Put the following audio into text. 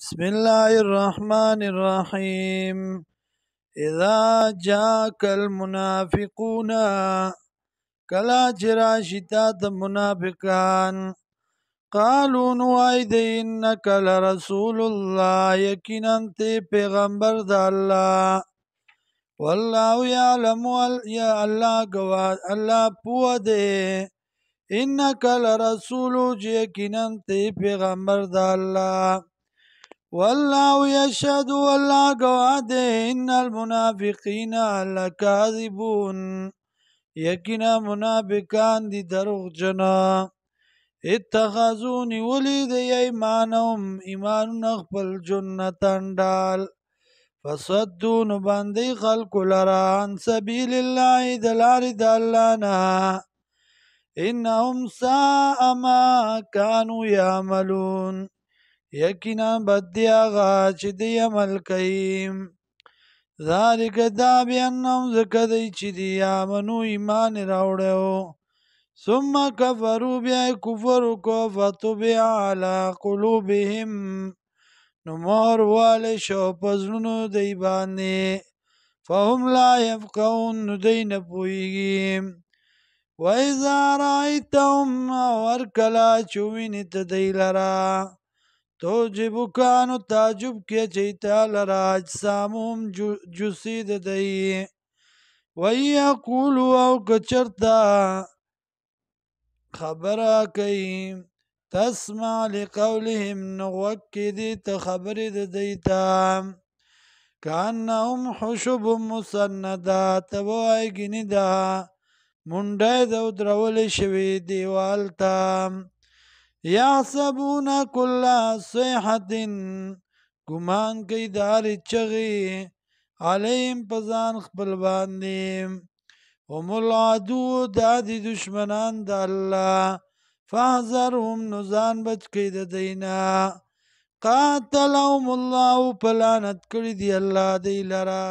بسم الله الرحمن الرحيم. إذا جاءك المنافقون كلا جراشتات منافقان قالوا نوائد إنك لرسول الله يكنا أنت پیغمبر دا الله والله يعلم يا الله قواد الله پوده إنك لرسول يكنا أنت پیغمبر دا الله والله يشهد والله قواد إن المنافقين لكاذبون يكنا منافقان دي دروغ جنا اتخذوني ولید ایمانهم ایمان نخبل جنتان دال فصدون باندی خلق لرا عن سبیل الله دلار دالانا انهم ساء ما كانوا يعملون یقینا بدی آغا چی دی عمل کئیم ذالک دا بیانهم زکدی چی دی آمنو ایمان راوڑیو ثم کفروا بیا کفر کو فتبع علی قلوبهم نمور والی شو پزنونو دی بانی فهم لا یفقهون ندی نپویگیم و اذا رایتهم ورکلا چوینی تدی لرا توجبکانو تعجب کی چیتا لرا اجسامهم جسید دی ویقولو او کچرتا خبره کوي تسمع لقولهم نغوک دی ته خبرې د دیتا کانهم حشب مسنده تبوای گینی دا منډه د درول شوی دیوال تا یحسبون کل صیحة ګمان کوي دار چغی علیهم پزان خپل باندې هم العدو دا دی دشمنان دا اللہ فاحذرهم نزان بچ کئی دا دینا قاتلهم اللہ پلانت کری دی اللہ دی لرا